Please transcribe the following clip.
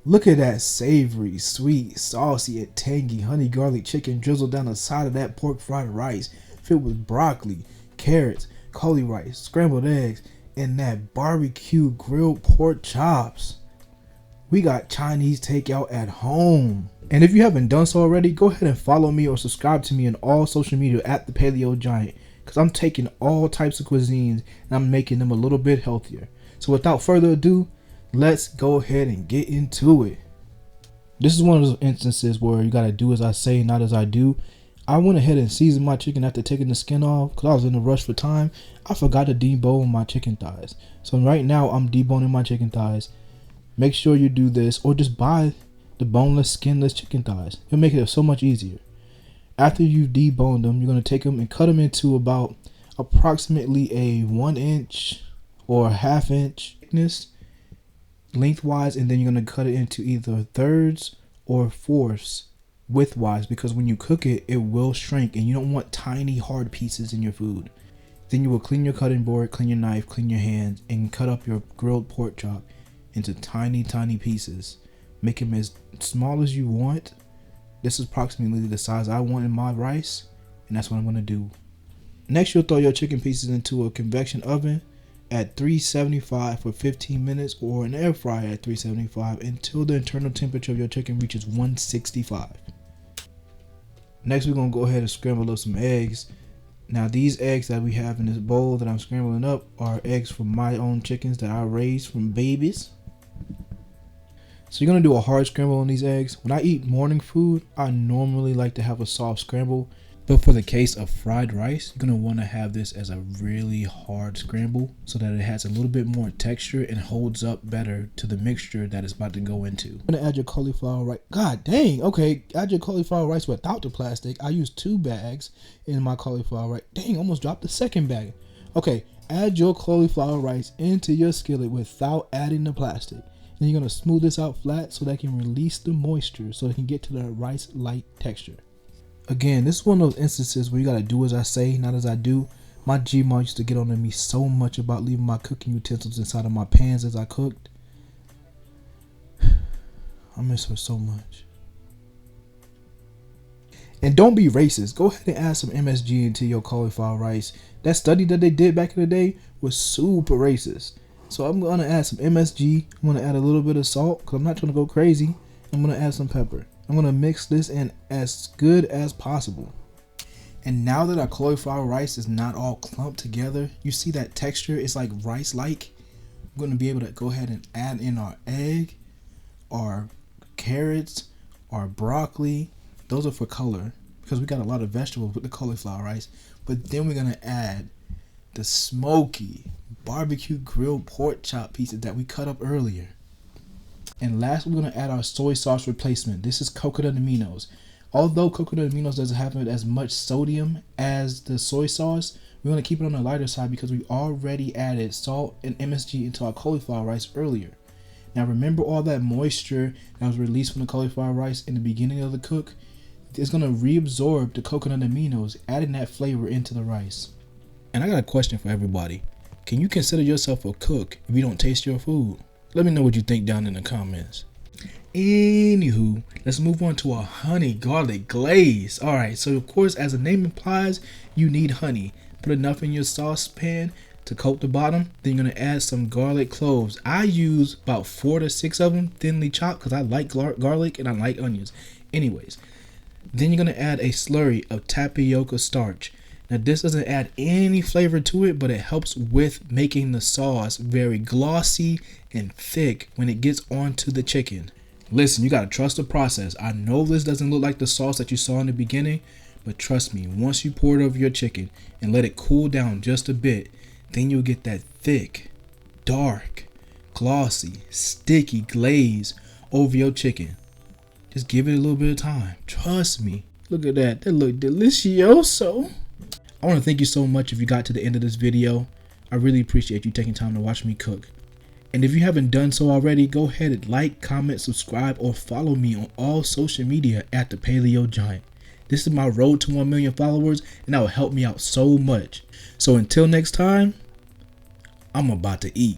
Look at that savory, sweet, saucy, and tangy honey garlic chicken drizzled down the side of that pork fried rice filled with broccoli, carrots, cauli rice, scrambled eggs, and that barbecue grilled pork chops. We got Chinese takeout at home. And if you haven't done so already, go ahead and follow me or subscribe to me on all social media at the Paleo Giant, because I'm taking all types of cuisines and I'm making them a little bit healthier. So without further ado, let's go ahead and get into it. This is one of those instances where you gotta do as I say, not as I do. I went ahead and seasoned my chicken after taking the skin off because I was in a rush for time. I forgot to debone my chicken thighs. So right now I'm deboning my chicken thighs. Make sure you do this, or just buy the boneless, skinless chicken thighs. It'll make it so much easier. After you've deboned them, you're gonna take them and cut them into about approximately a 1 inch or a ½ inch thickness lengthwise, and then you're going to cut it into either thirds or fourths widthwise, because when you cook it, it will shrink and you don't want tiny hard pieces in your food. Then you will clean your cutting board, clean your knife, clean your hands, and cut up your grilled pork chop into tiny pieces. Make them as small as you want. This is approximately the size I want in my rice, and that's what I'm going to do. Next, you'll throw your chicken pieces into a convection oven at 375 for 15 minutes, or an air fryer at 375 until the internal temperature of your chicken reaches 165. Next, we're going to go ahead and scramble up some eggs. Now, these eggs that we have in this bowl that I'm scrambling up are eggs from my own chickens that I raised from babies. So you're going to do a hard scramble on these eggs. When I eat morning food, I normally like to have a soft scramble. But for the case of fried rice, you're going to want to have this as a really hard scramble so that it has a little bit more texture and holds up better to the mixture that it's about to go into. I'm going to add your cauliflower rice. God dang, okay. Add your cauliflower rice without the plastic. I used 2 bags in my cauliflower rice. Dang, almost dropped the second bag. Okay, add your cauliflower rice into your skillet without adding the plastic. Then you're going to smooth this out flat so that it can release the moisture so it can get to the rice-like texture. Again, this is one of those instances where you gotta do as I say, not as I do. My G-Ma used to get on to me so much about leaving my cooking utensils inside of my pans as I cooked. I miss her so much. And don't be racist. Go ahead and add some MSG into your cauliflower rice. That study that they did back in the day was super racist. So I'm gonna add some MSG. I'm gonna add a little bit of salt because I'm not trying to go crazy. I'm gonna add some pepper. I'm going to mix this in as good as possible. And now that our cauliflower rice is not all clumped together, you see that texture? It's like rice-like. We're going to be able to go ahead and add in our egg, our carrots, our broccoli. Those are for color because we got a lot of vegetables with the cauliflower rice. But then we're going to add the smoky barbecue grilled pork chop pieces that we cut up earlier. And last, we're going to add our soy sauce replacement. This is coconut aminos. Although coconut aminos doesn't have as much sodium as the soy sauce, we're going to keep it on the lighter side because we already added salt and MSG into our cauliflower rice earlier. Now remember all that moisture that was released from the cauliflower rice in the beginning of the cook? It's going to reabsorb the coconut aminos, adding that flavor into the rice. And I got a question for everybody. Can you consider yourself a cook if you don't taste your food? Let me know what you think down in the comments. Anywho, let's move on to our honey garlic glaze. Alright, so of course, as the name implies, you need honey. Put enough in your saucepan to coat the bottom. Then you're going to add some garlic cloves. I use about 4 to 6 of them thinly chopped because I like garlic and I like onions. Anyways, then you're going to add a slurry of tapioca starch. Now this doesn't add any flavor to it, but it helps with making the sauce very glossy and thick when it gets onto the chicken. Listen, you gotta trust the process. I know this doesn't look like the sauce that you saw in the beginning, but trust me, once you pour it over your chicken and let it cool down just a bit, then you'll get that thick, dark, glossy, sticky glaze over your chicken. Just give it a little bit of time. Trust me. Look at that. That look delicioso. I want to thank you so much if you got to the end of this video. I really appreciate you taking time to watch me cook. And if you haven't done so already, go ahead and like, comment, subscribe, or follow me on all social media at the Paleo Giant. This is my road to 1 million followers, and that will help me out so much. So until next time, I'm about to eat.